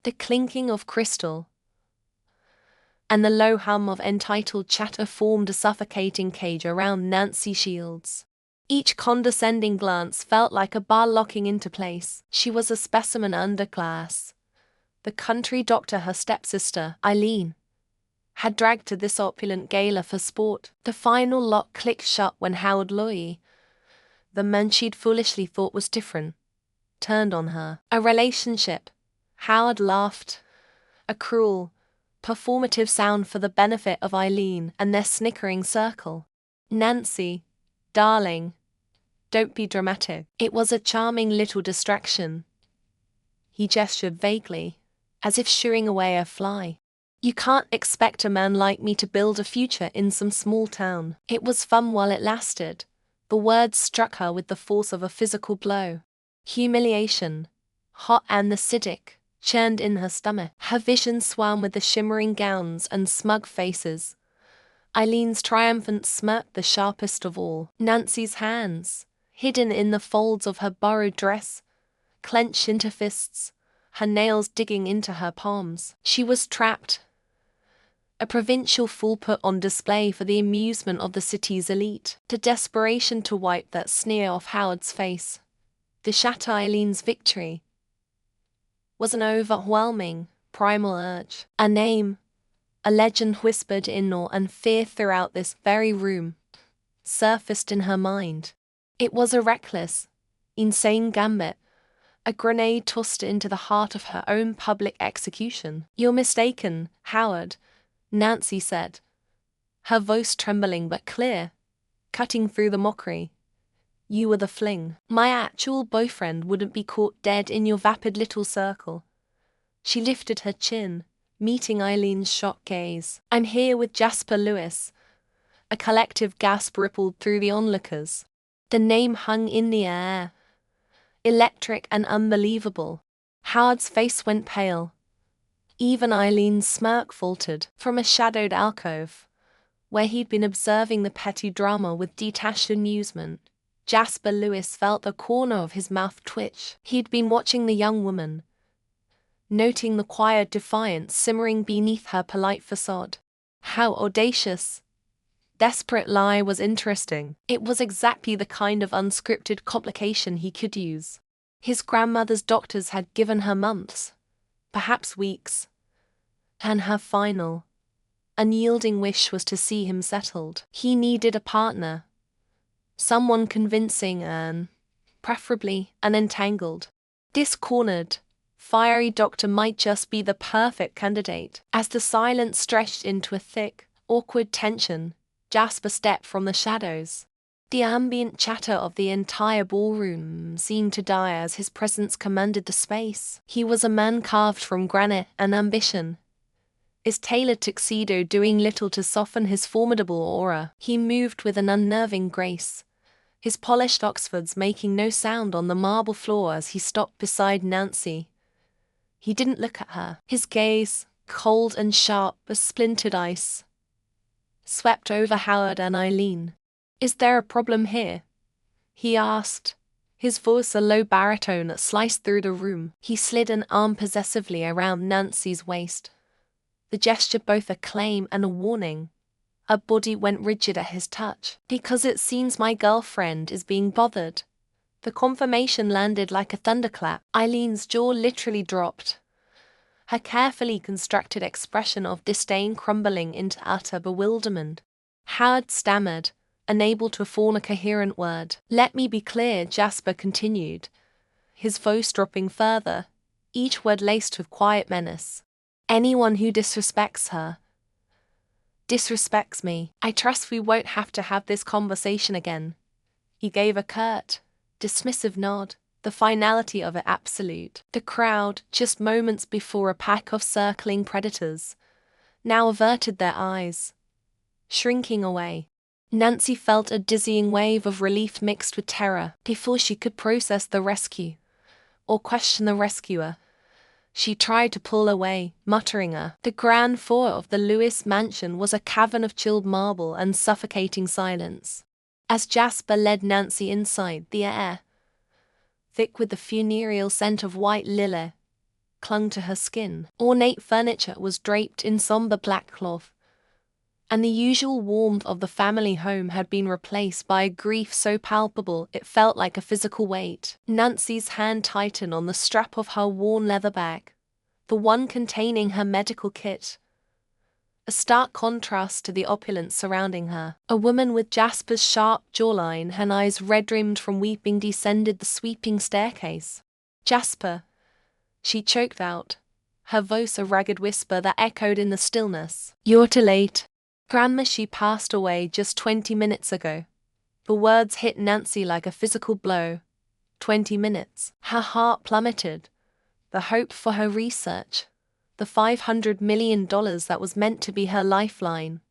The clinking of crystal and the low hum of entitled chatter formed a suffocating cage around Nancy Shields. Each condescending glance felt like a bar locking into place. She was a specimen underclass. The country doctor her stepsister, Eileen, had dragged to this opulent gala for sport. The final lock clicked shut when Howard Loy, the man she'd foolishly thought was different, turned on her. A relationship. Howard laughed. A cruel, performative sound for the benefit of Eileen and their snickering circle. Nancy, darling, don't be dramatic. It was a charming little distraction. He gestured vaguely, as if shooing away a fly. You can't expect a man like me to build a future in some small town. It was fun while it lasted. The words struck her with the force of a physical blow. Humiliation, hot and acidic, churned in her stomach. Her vision swam with the shimmering gowns and smug faces. Eileen's triumphant smirk the sharpest of all. Nancy's hands, hidden in the folds of her borrowed dress, clenched into fists, her nails digging into her palms. She was trapped. A provincial fool put on display for the amusement of the city's elite. The desperation to wipe that sneer off Howard's face, to shatter Eileen's victory, was an overwhelming, primal urge. A name, a legend whispered in awe and fear throughout this very room, surfaced in her mind. It was a reckless, insane gambit, a grenade tossed into the heart of her own public execution. You're mistaken, Howard, Nancy said, her voice trembling but clear, cutting through the mockery. You were the fling. My actual boyfriend wouldn't be caught dead in your vapid little circle. She lifted her chin, meeting Eileen's shocked gaze. I'm here with Jasper Lewis. A collective gasp rippled through the onlookers. The name hung in the air, electric and unbelievable. Howard's face went pale. Even Eileen's smirk faltered. From a shadowed alcove, where he'd been observing the petty drama with detached amusement, Jasper Lewis felt the corner of his mouth twitch. He'd been watching the young woman, noting the quiet defiance simmering beneath her polite facade. How audacious, desperate lie was interesting. It was exactly the kind of unscripted complication he could use. His grandmother's doctors had given her months, perhaps weeks, and her final, unyielding wish was to see him settled. He needed a partner, someone convincing and, preferably, unentangled. This cornered, fiery doctor might just be the perfect candidate. As the silence stretched into a thick, awkward tension, Jasper stepped from the shadows. The ambient chatter of the entire ballroom seemed to die as his presence commanded the space. He was a man carved from granite and ambition, his tailored tuxedo doing little to soften his formidable aura. He moved with an unnerving grace, his polished Oxfords making no sound on the marble floor as he stopped beside Nancy. He didn't look at her. His gaze, cold and sharp as splintered ice, swept over Howard and Eileen. Is there a problem here? He asked, his voice a low baritone that sliced through the room. He slid an arm possessively around Nancy's waist, the gesture both a claim and a warning. Her body went rigid at his touch. Because it seems my girlfriend is being bothered. The confirmation landed like a thunderclap. Eileen's jaw literally dropped, her carefully constructed expression of disdain crumbling into utter bewilderment. Howard stammered, unable to form a coherent word. Let me be clear, Jasper continued, his voice dropping further, each word laced with quiet menace. Anyone who disrespects her, disrespects me. I trust we won't have to have this conversation again. He gave a curt, dismissive nod, the finality of it absolute. The crowd, just moments before a pack of circling predators, now averted their eyes, shrinking away. Nancy felt a dizzying wave of relief mixed with terror. Before she could process the rescue, or question the rescuer, she tried to pull away, muttering the grand foyer of the Lewis mansion was a cavern of chilled marble and suffocating silence. As Jasper led Nancy inside, the air, thick with the funereal scent of white lily, clung to her skin. Ornate furniture was draped in somber black cloth, and the usual warmth of the family home had been replaced by a grief so palpable it felt like a physical weight. Nancy's hand tightened on the strap of her worn leather bag, the one containing her medical kit, a stark contrast to the opulence surrounding her. A woman with Jasper's sharp jawline, her eyes red-rimmed from weeping, descended the sweeping staircase. "Jasper," she choked out, her voice a ragged whisper that echoed in the stillness. "You're too late. Grandma, she passed away just 20 minutes ago." The words hit Nancy like a physical blow. 20 minutes. Her heart plummeted. The hope for her research, the $500 million that was meant to be her lifeline,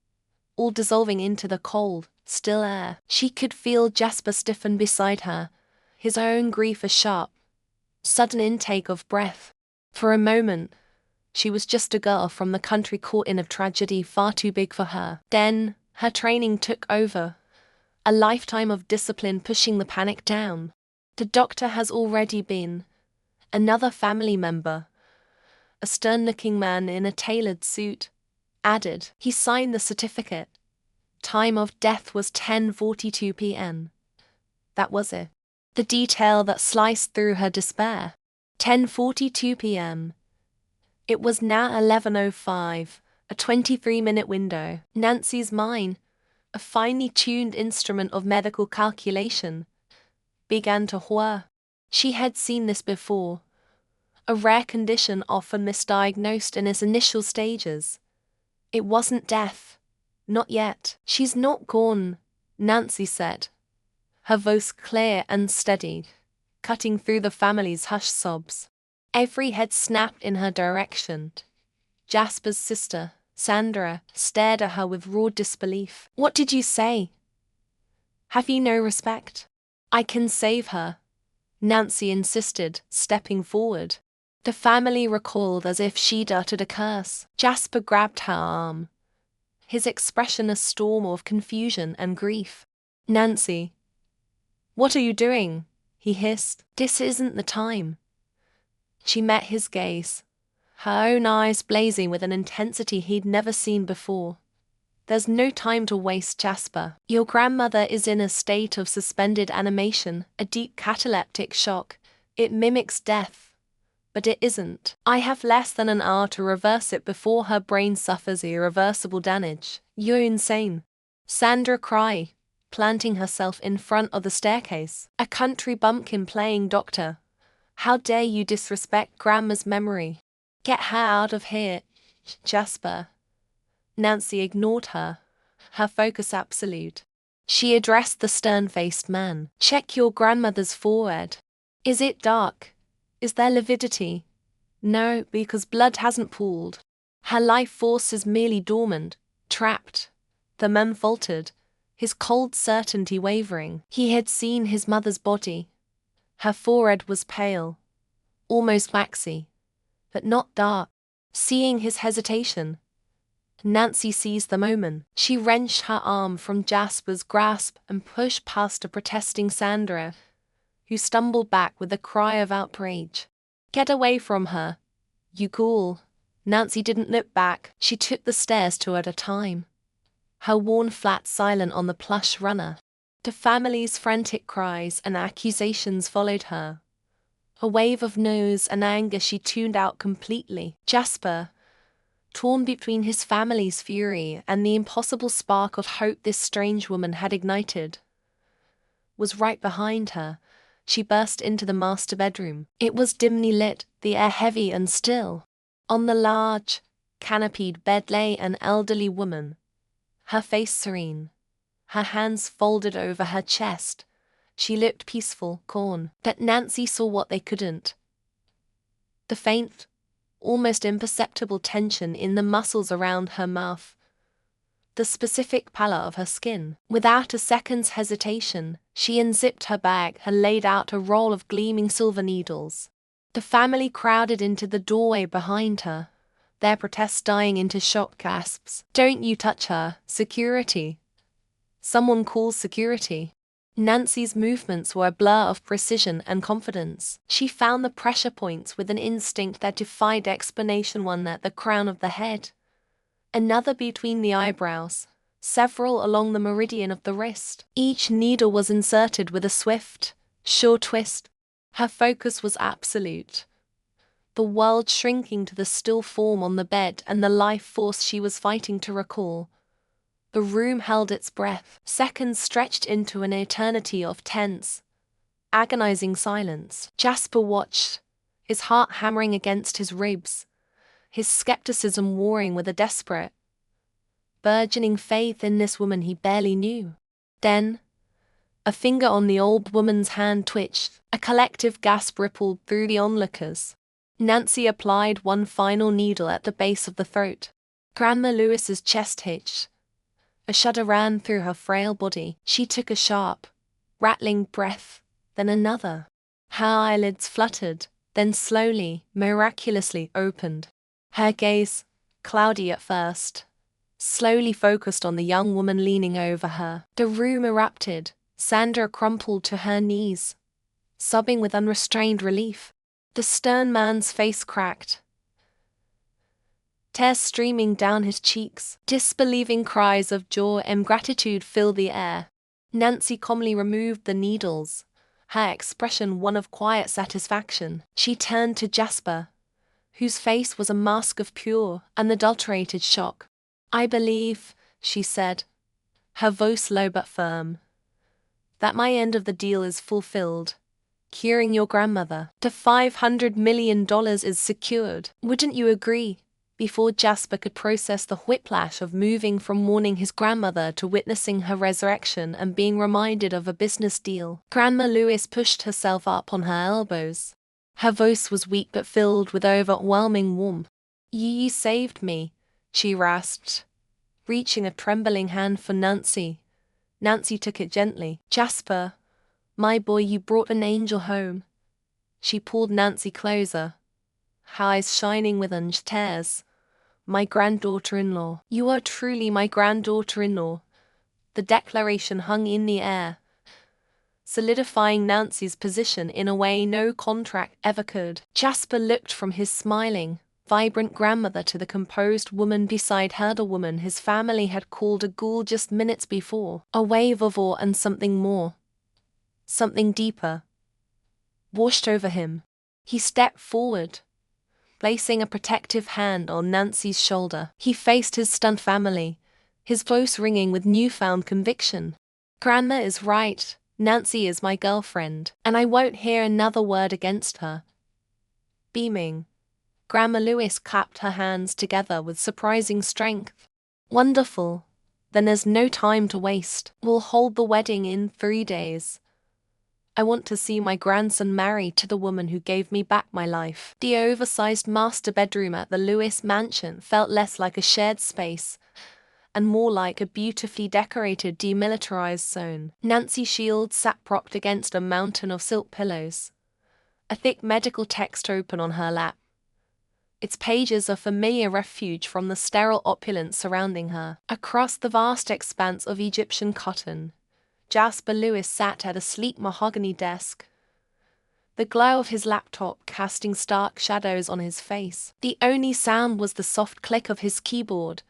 all dissolving into the cold, still air. She could feel Jasper stiffen beside her, his own grief a sharp, sudden intake of breath. For a moment, she was just a girl from the country caught in a tragedy far too big for her. Then, her training took over, a lifetime of discipline pushing the panic down. "The doctor has already been." Another family member, a stern-looking man in a tailored suit, added. He signed the certificate. Time of death was 10:42 p.m. That was it. The detail that sliced through her despair. 10:42 p.m. It was now 11:05, a 23-minute window. Nancy's mind, a finely tuned instrument of medical calculation, began to whir. She had seen this before. A rare condition often misdiagnosed in its initial stages. It wasn't death. Not yet. "She's not gone," Nancy said, her voice clear and steady, cutting through the family's hushed sobs. Every head snapped in her direction. Jasper's sister, Sandra, stared at her with raw disbelief. "What did you say? Have you no respect?" "I can save her," Nancy insisted, stepping forward. The family recoiled as if she'd uttered a curse. Jasper grabbed her arm, his expression a storm of confusion and grief. "Nancy, what are you doing?" he hissed. "This isn't the time." She met his gaze, her own eyes blazing with an intensity he'd never seen before. "There's no time to waste, Jasper. Your grandmother is in a state of suspended animation, a deep cataleptic shock. It mimics death, but it isn't. I have less than an hour to reverse it before her brain suffers irreversible damage." "You're insane," Sandra cried, planting herself in front of the staircase. "A country bumpkin playing doctor. How dare you disrespect Grandma's memory? Get her out of here, Jasper." Nancy ignored her, her focus absolute. She addressed the stern-faced man. "Check your grandmother's forehead. Is it dark? Is there lividity?" "No, because blood hasn't pooled. Her life force is merely dormant, trapped." The man faltered, his cold certainty wavering. He had seen his mother's body. Her forehead was pale, almost waxy, but not dark. Seeing his hesitation, Nancy seized the moment. She wrenched her arm from Jasper's grasp and pushed past a protesting Sandra, who stumbled back with a cry of outrage. "Get away from her, you ghoul." Nancy didn't look back. She took the stairs two at a time, her worn flat silent on the plush runner. The family's frantic cries and accusations followed her. A wave of noise and anger she tuned out completely. Jasper, torn between his family's fury and the impossible spark of hope this strange woman had ignited, was right behind her. She burst into the master bedroom. It was dimly lit, the air heavy and still. On the large, canopied bed lay an elderly woman, her face serene, her hands folded over her chest. She looked peaceful, calm, but Nancy saw what they couldn't. The faint, almost imperceptible tension in the muscles around her mouth, the specific pallor of her skin. Without a second's hesitation, she unzipped her bag and laid out a roll of gleaming silver needles. The family crowded into the doorway behind her, their protests dying into shocked gasps. "Don't you touch her, security. Someone calls security." Nancy's movements were a blur of precision and confidence. She found the pressure points with an instinct that defied explanation, one at the crown of the head, another between the eyebrows, several along the meridian of the wrist. Each needle was inserted with a swift, sure twist. Her focus was absolute. The world shrinking to the still form on the bed and the life force she was fighting to recall. The room held its breath. Seconds stretched into an eternity of tense, agonizing silence. Jasper watched, his heart hammering against his ribs, his skepticism warring with a desperate, burgeoning faith in this woman he barely knew. Then, a finger on the old woman's hand twitched. A collective gasp rippled through the onlookers. Nancy applied one final needle at the base of the throat. Grandma Lewis's chest hitched. A shudder ran through her frail body. She took a sharp, rattling breath, then another. Her eyelids fluttered, then slowly, miraculously opened. Her gaze, cloudy at first, slowly focused on the young woman leaning over her. The room erupted. Sandra crumpled to her knees, sobbing with unrestrained relief. The stern man's face cracked, tears streaming down his cheeks. Disbelieving cries of joy and gratitude filled the air. Nancy calmly removed the needles, her expression one of quiet satisfaction. She turned to Jasper, whose face was a mask of pure, unadulterated shock. "I believe," she said, her voice low but firm, "that my end of the deal is fulfilled. Curing your grandmother. The $500 million is secured. Wouldn't you agree?" Before Jasper could process the whiplash of moving from mourning his grandmother to witnessing her resurrection and being reminded of a business deal, Grandma Lewis pushed herself up on her elbows. Her voice was weak but filled with overwhelming warmth. "You saved me," she rasped, reaching a trembling hand for Nancy. Nancy took it gently. "Jasper, my boy, you brought an angel home." She pulled Nancy closer, her eyes shining with tears. "My granddaughter-in-law. You are truly my granddaughter-in-law." The declaration hung in the air, solidifying Nancy's position in a way no contract ever could. Jasper looked from his smiling, vibrant grandmother to the composed woman beside her, the woman his family had called a ghoul just minutes before. A wave of awe and something more, something deeper, washed over him. He stepped forward, placing a protective hand on Nancy's shoulder. He faced his stunned family, his voice ringing with newfound conviction. "Grandma is right. Nancy is my girlfriend, and I won't hear another word against her." Beaming, Grandma Lewis clapped her hands together with surprising strength. "Wonderful. Then there's no time to waste. We'll hold the wedding in 3 days. I want to see my grandson married to the woman who gave me back my life." The oversized master bedroom at the Lewis mansion felt less like a shared space and more like a beautifully decorated demilitarized zone. Nancy Shields sat propped against a mountain of silk pillows, a thick medical text open on her lap, its pages a familiar refuge from the sterile opulence surrounding her. Across the vast expanse of Egyptian cotton, Jasper Lewis sat at a sleek mahogany desk, the glow of his laptop casting stark shadows on his face. The only sound was the soft click of his keyboard,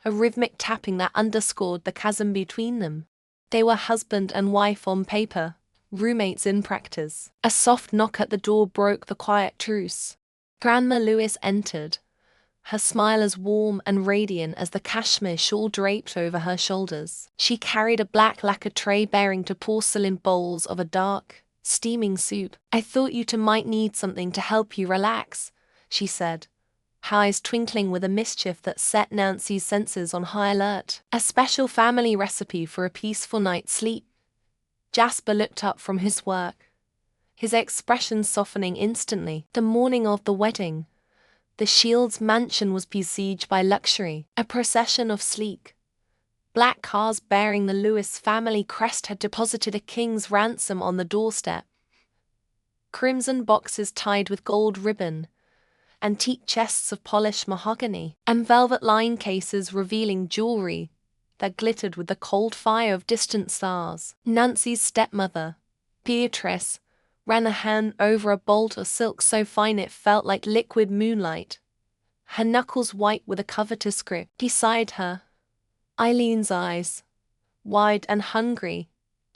a rhythmic tapping that underscored the chasm between them. They were husband and wife on paper, roommates in practice. A soft knock at the door broke the quiet truce. Grandma Lewis entered, her smile as warm and radiant as the cashmere shawl draped over her shoulders. She carried a black lacquer tray bearing two porcelain bowls of a dark, steaming soup. "I thought you two might need something to help you relax," she said, her eyes twinkling with a mischief that set Nancy's senses on high alert. "A special family recipe for a peaceful night's sleep." Jasper looked up from his work, his expression softening instantly. The morning of the wedding, the Shields mansion was besieged by luxury. A procession of sleek, black cars bearing the Lewis family crest had deposited a king's ransom on the doorstep. Crimson boxes tied with gold ribbon, antique chests of polished mahogany, and velvet-lined cases revealing jewelry that glittered with the cold fire of distant stars. Nancy's stepmother, Beatrice, ran a hand over a bolt of silk so fine it felt like liquid moonlight, her knuckles white with a covetous grip. Beside her, Eileen's eyes, wide and hungry,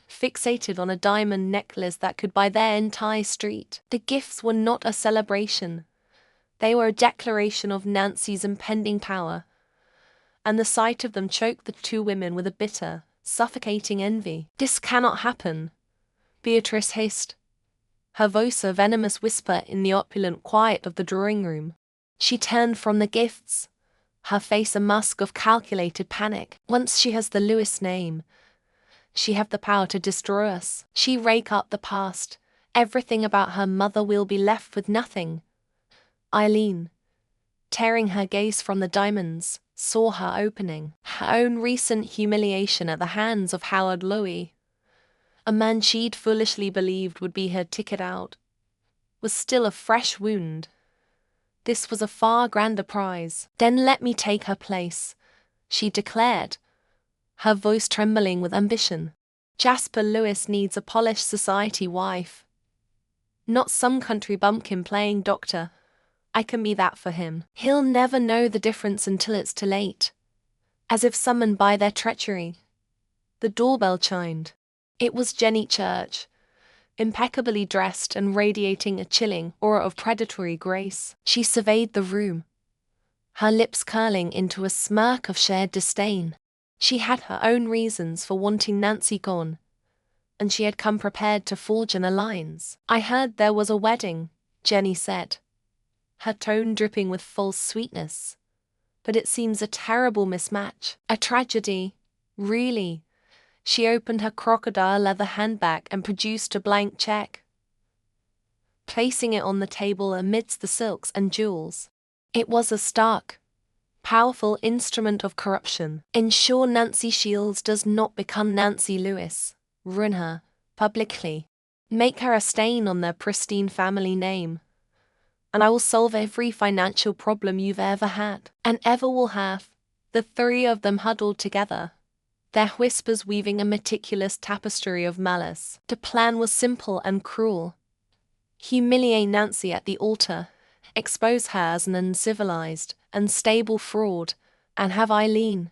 fixated on a diamond necklace that could buy their entire street. The gifts were not a celebration. They were a declaration of Nancy's impending power, and the sight of them choked the two women with a bitter, suffocating envy. "This cannot happen," Beatrice hissed, her voice a venomous whisper in the opulent quiet of the drawing room. She turned from the gifts, her face a mask of calculated panic. "Once she has the Lewis name, she have the power to destroy us. She rake up the past, everything about her mother will be left with nothing." Eileen, tearing her gaze from the diamonds, saw her opening. Her own recent humiliation at the hands of Howard Lowy, a man she'd foolishly believed would be her ticket out, was still a fresh wound. This was a far grander prize. "Then let me take her place," she declared, her voice trembling with ambition. "Jasper Lewis needs a polished society wife, not some country bumpkin playing doctor. I can be that for him. He'll never know the difference until it's too late." As if summoned by their treachery, the doorbell chimed. It was Jenny Church, impeccably dressed and radiating a chilling aura of predatory grace. She surveyed the room, her lips curling into a smirk of shared disdain. She had her own reasons for wanting Nancy gone, and she had come prepared to forge an alliance. "I heard there was a wedding," Jenny said, her tone dripping with false sweetness. "But it seems a terrible mismatch. A tragedy, really." She opened her crocodile leather handbag and produced a blank check, placing it on the table amidst the silks and jewels. It was a stark, powerful instrument of corruption. "Ensure Nancy Shields does not become Nancy Lewis. Ruin her, publicly. Make her a stain on their pristine family name. And I will solve every financial problem you've ever had, and ever will have." The three of them huddled together, their whispers weaving a meticulous tapestry of malice. The plan was simple and cruel. Humiliate Nancy at the altar, expose her as an uncivilized, unstable fraud, and have Eileen,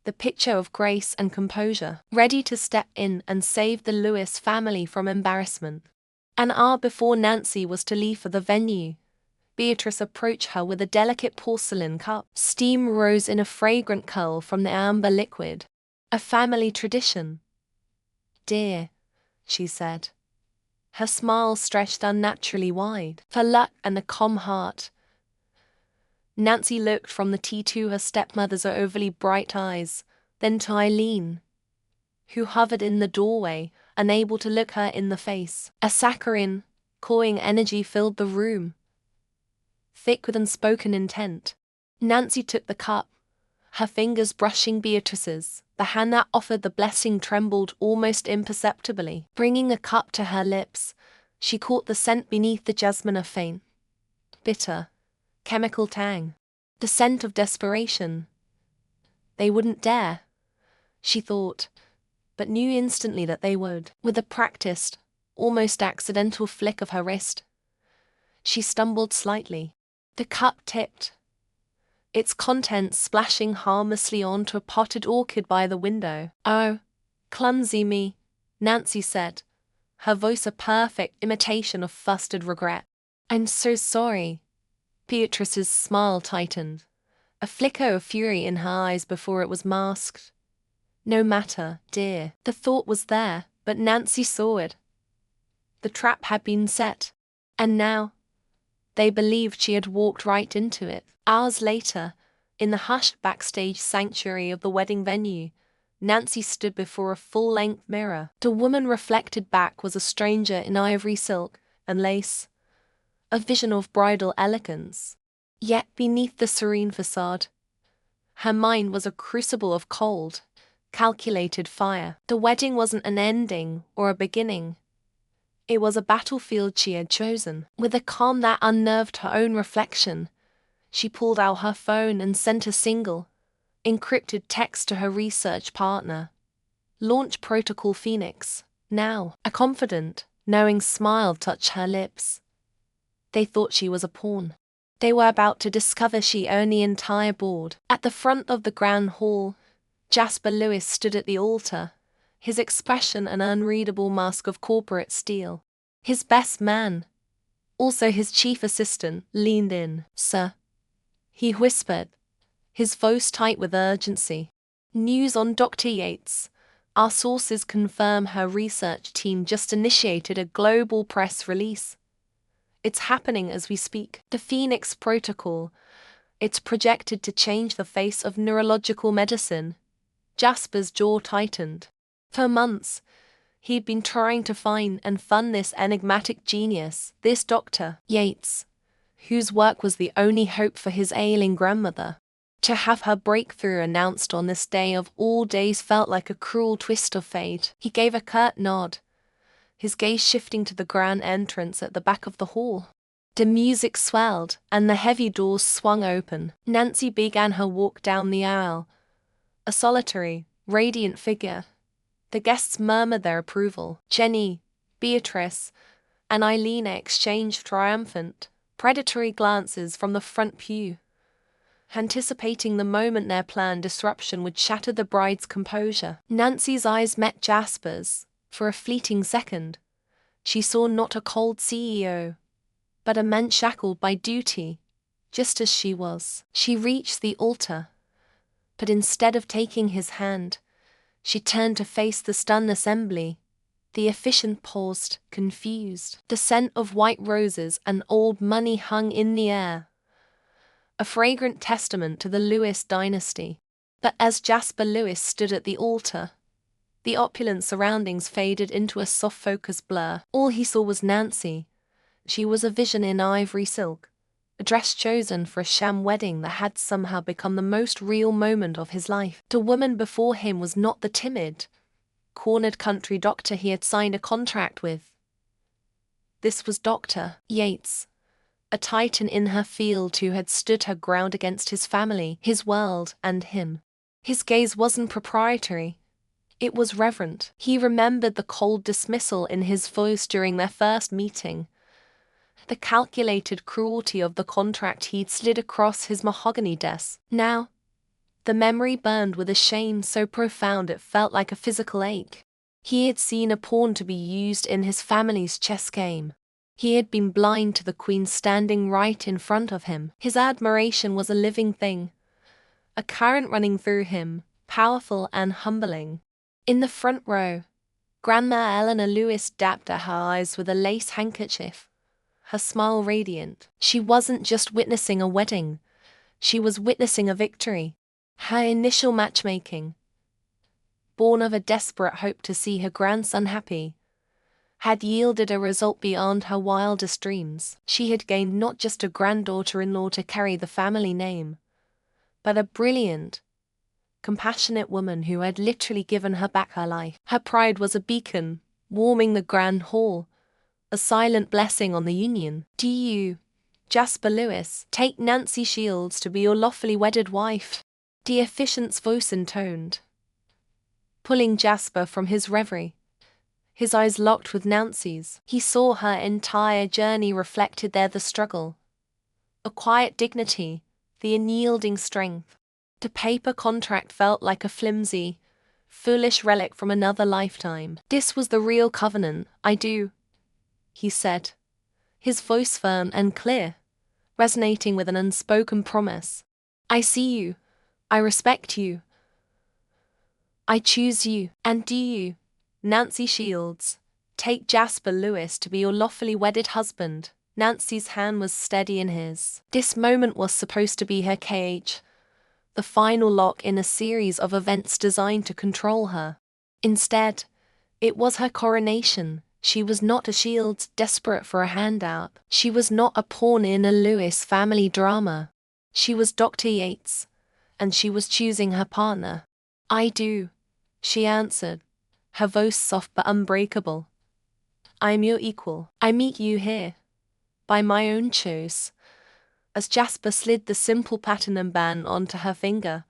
the picture of grace and composure, ready to step in and save the Lewis family from embarrassment. An hour before Nancy was to leave for the venue, Beatrice approached her with a delicate porcelain cup. Steam rose in a fragrant curl from the amber liquid. "A family tradition, dear," she said, her smile stretched unnaturally wide. "For luck and a calm heart." Nancy looked from the tea to her stepmother's overly bright eyes, then to Eileen, who hovered in the doorway, unable to look her in the face. A saccharine, cawing energy filled the room, thick with unspoken intent. Nancy took the cup, her fingers brushing Beatrice's. The hand that offered the blessing trembled almost imperceptibly. Bringing the cup to her lips, she caught the scent beneath the jasmine, a faint, bitter, chemical tang. The scent of desperation. They wouldn't dare, she thought, but knew instantly that they would. With a practiced, almost accidental flick of her wrist, she stumbled slightly. The cup tipped, its contents splashing harmlessly onto a potted orchid by the window. "Oh, clumsy me," Nancy said, her voice a perfect imitation of flustered regret. "I'm so sorry." Beatrice's smile tightened, a flicker of fury in her eyes before it was masked. "No matter, dear." The thought was there, but Nancy saw it. The trap had been set, and now, they believed she had walked right into it. Hours later, in the hushed backstage sanctuary of the wedding venue, Nancy stood before a full-length mirror. The woman reflected back was a stranger in ivory silk and lace, a vision of bridal elegance. Yet beneath the serene facade, her mind was a crucible of cold, calculated fire. The wedding wasn't an ending or a beginning. It was a battlefield she had chosen. With a calm that unnerved her own reflection, she pulled out her phone and sent a single, encrypted text to her research partner. Launch Protocol Phoenix, now. A confident, knowing smile touched her lips. They thought she was a pawn. They were about to discover she owned the entire board. At the front of the grand hall, Jasper Lewis stood at the altar, his expression an unreadable mask of corporate steel. His best man, also his chief assistant, leaned in. "Sir," he whispered, his voice tight with urgency. "News on Dr. Yates. Our sources confirm her research team just initiated a global press release. It's happening as we speak. The Phoenix Protocol. It's projected to change the face of neurological medicine." Jasper's jaw tightened. For months, he'd been trying to find and fund this enigmatic genius, this Dr. Yates, whose work was the only hope for his ailing grandmother. To have her breakthrough announced on this day of all days felt like a cruel twist of fate. He gave a curt nod, his gaze shifting to the grand entrance at the back of the hall. The music swelled, and the heavy doors swung open. Nancy began her walk down the aisle, a solitary, radiant figure. The guests murmured their approval. Jenny, Beatrice, and Eileen exchanged triumphant, predatory glances from the front pew, anticipating the moment their planned disruption would shatter the bride's composure. Nancy's eyes met Jasper's. For a fleeting second, she saw not a cold CEO, but a man shackled by duty, just as she was. She reached the altar, but instead of taking his hand, she turned to face the stunned assembly. The officiant paused, confused. The scent of white roses and old money hung in the air, a fragrant testament to the Lewis dynasty. But as Jasper Lewis stood at the altar, the opulent surroundings faded into a soft-focused blur. All he saw was Nancy. She was a vision in ivory silk, a dress chosen for a sham wedding that had somehow become the most real moment of his life. The woman before him was not the timid, cornered country doctor he had signed a contract with. This was Dr. Yates, a titan in her field who had stood her ground against his family, his world, and him. His gaze wasn't proprietary. It was reverent. He remembered the cold dismissal in his voice during their first meeting, the calculated cruelty of the contract he'd slid across his mahogany desk. Now, the memory burned with a shame so profound it felt like a physical ache. He had seen a pawn to be used in his family's chess game. He had been blind to the queen standing right in front of him. His admiration was a living thing, a current running through him, powerful and humbling. In the front row, Grandma Eleanor Lewis dabbed at her eyes with a lace handkerchief, her smile radiant. She wasn't just witnessing a wedding, she was witnessing a victory. Her initial matchmaking, born of a desperate hope to see her grandson happy, had yielded a result beyond her wildest dreams. She had gained not just a granddaughter-in-law to carry the family name, but a brilliant, compassionate woman who had literally given her back her life. Her pride was a beacon, warming the grand hall, a silent blessing on the union. "Do you, Jasper Lewis, take Nancy Shields to be your lawfully wedded wife?" The officiant's voice intoned, pulling Jasper from his reverie. His eyes locked with Nancy's. He saw her entire journey reflected there, the struggle, a quiet dignity, the unyielding strength. The paper contract felt like a flimsy, foolish relic from another lifetime. "This was the real covenant, I do," he said, his voice firm and clear, resonating with an unspoken promise. "I see you. I respect you. I choose you. And do you, Nancy Shields, take Jasper Lewis to be your lawfully wedded husband?" Nancy's hand was steady in his. This moment was supposed to be her cage, the final lock in a series of events designed to control her. Instead, it was her coronation. She was not a Shields desperate for a handout. She was not a pawn in a Lewis family drama. She was Dr. Yates, and she was choosing her partner. "I do," she answered, her voice soft but unbreakable. "I am your equal. I meet you here, by my own choice." As Jasper slid the simple platinum band onto her finger,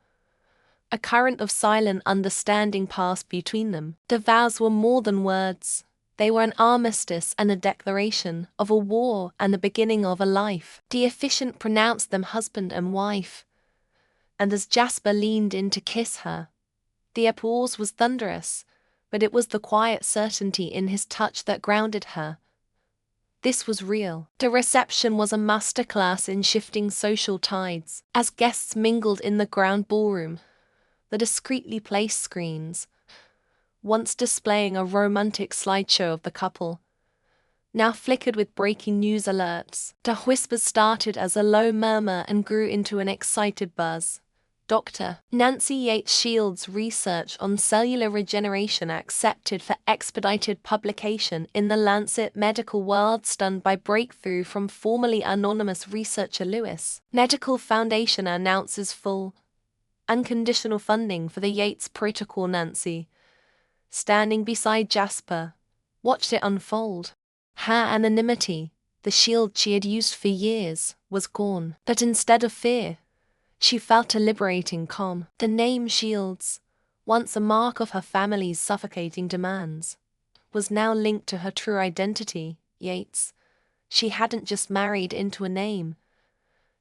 A current of silent understanding passed between them. The vows were more than words. They were an armistice and a declaration of a war and the beginning of a life. The officiant pronounced them husband and wife, and as Jasper leaned in to kiss her, the applause was thunderous, but it was the quiet certainty in his touch that grounded her. This was real. The reception was a masterclass in shifting social tides. As guests mingled in the grand ballroom, the discreetly placed screens, once displaying a romantic slideshow of the couple, now flickered with breaking news alerts. The whispers started as a low murmur and grew into an excited buzz. Dr. Nancy Yates Shields' research on cellular regeneration accepted for expedited publication in the Lancet Medical World, stunned by breakthrough from formerly anonymous researcher Lewis. Medical Foundation announces full, unconditional funding for the Yates protocol. Nancy, standing beside Jasper, watched it unfold. Her anonymity, the shield she had used for years, was gone. But instead of fear, she felt a liberating calm. The name Shields, once a mark of her family's suffocating demands, was now linked to her true identity, Yates. She hadn't just married into a name,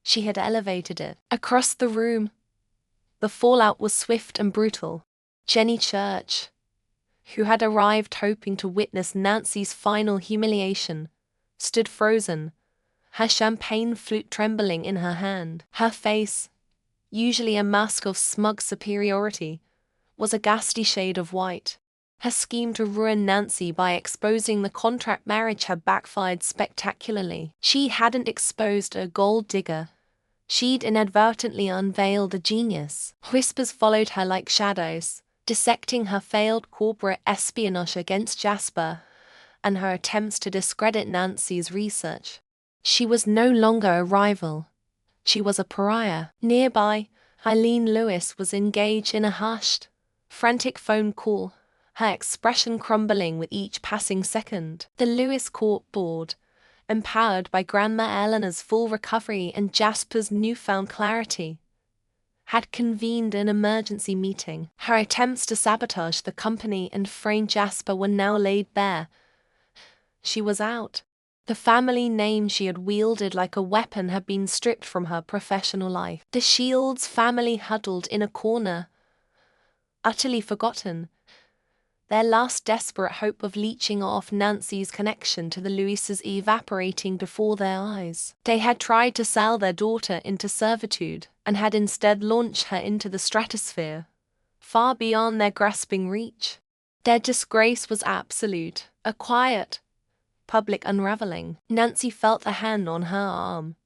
she had elevated it. Across the room, the fallout was swift and brutal. Jenny Church, who had arrived hoping to witness Nancy's final humiliation, stood frozen, her champagne flute trembling in her hand. Her face, usually a mask of smug superiority, was a ghastly shade of white. Her scheme to ruin Nancy by exposing the contract marriage had backfired spectacularly. She hadn't exposed a gold digger, she'd inadvertently unveiled a genius. Whispers followed her like shadows, dissecting her failed corporate espionage against Jasper and her attempts to discredit Nancy's research. She was no longer a rival. She was a pariah. Nearby, Eileen Lewis was engaged in a hushed, frantic phone call, her expression crumbling with each passing second. The Lewis Court Board, empowered by Grandma Eleanor's full recovery and Jasper's newfound clarity, had convened an emergency meeting. Her attempts to sabotage the company and frame Jasper were now laid bare. She was out. The family name she had wielded like a weapon had been stripped from her professional life. The Shields family huddled in a corner, utterly forgotten, their last desperate hope of leeching off Nancy's connection to the Lewises evaporating before their eyes. They had tried to sell their daughter into servitude and had instead launched her into the stratosphere, far beyond their grasping reach. Their disgrace was absolute, a quiet, public unraveling. Nancy felt a hand on her arm.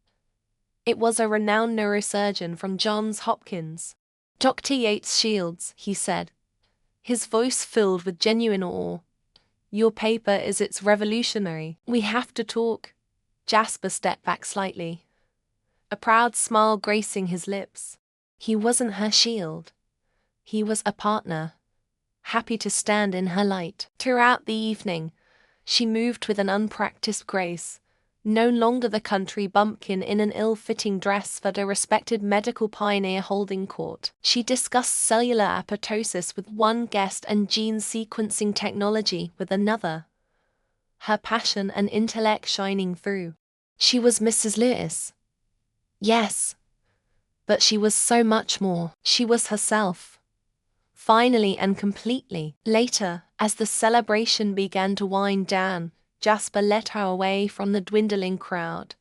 It was a renowned neurosurgeon from Johns Hopkins. Dr. Yates Shields, he said, his voice filled with genuine awe. Your paper is its revolutionary. We have to talk. Jasper stepped back slightly, a proud smile gracing his lips. He wasn't her shield. He was a partner, happy to stand in her light. Throughout the evening, she moved with an unpracticed grace, no longer the country bumpkin in an ill-fitting dress but a respected medical pioneer holding court. She discussed cellular apoptosis with one guest and gene sequencing technology with another, her passion and intellect shining through. She was Mrs. Lewis. Yes, but she was so much more. She was herself. Finally and completely. Later, as the celebration began to wind down, Jasper led her away from the dwindling crowd,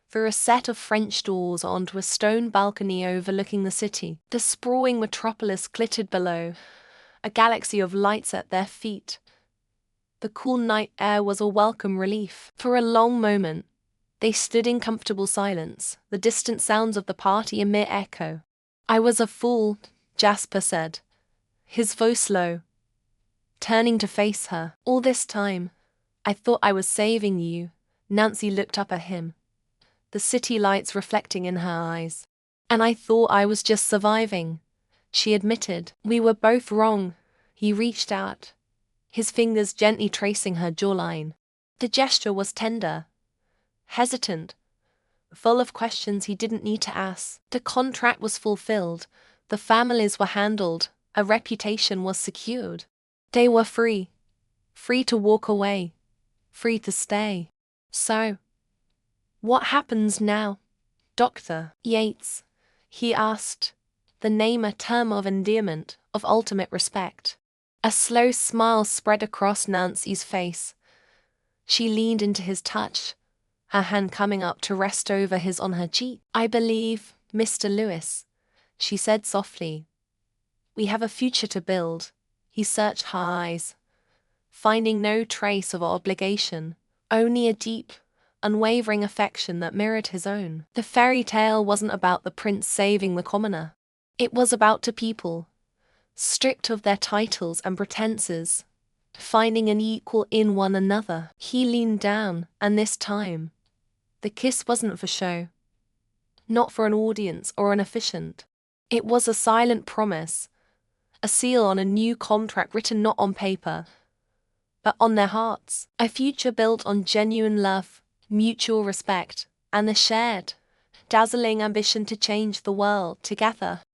through a set of French doors onto a stone balcony overlooking the city. The sprawling metropolis glittered below, a galaxy of lights at their feet. The cool night air was a welcome relief. For a long moment, they stood in comfortable silence, the distant sounds of the party a mere echo. I was a fool, Jasper said, his voice low, turning to face her. All this time, I thought I was saving you. Nancy looked up at him, the city lights reflecting in her eyes. And I thought I was just surviving, she admitted. We were both wrong. He reached out, his fingers gently tracing her jawline. The gesture was tender, hesitant, full of questions he didn't need to ask. The contract was fulfilled, The families were handled, a reputation was secured. They were free. Free to walk away. Free to stay. So, what happens now, Dr. Yates? He asked, the name a term of endearment, of ultimate respect. A slow smile spread across Nancy's face. She leaned into his touch, her hand coming up to rest over his on her cheek. I believe, Mr. Lewis, she said softly. We have a future to build. He searched her eyes, finding no trace of obligation, only a deep, unwavering affection that mirrored his own. The fairy tale wasn't about the prince saving the commoner. It was about two people, stripped of their titles and pretenses, finding an equal in one another. He leaned down, and this time, the kiss wasn't for show. Not for an audience or an officiant. It was a silent promise, a seal on a new contract written not on paper, but on their hearts. A future built on genuine love, mutual respect, and the shared, dazzling ambition to change the world together.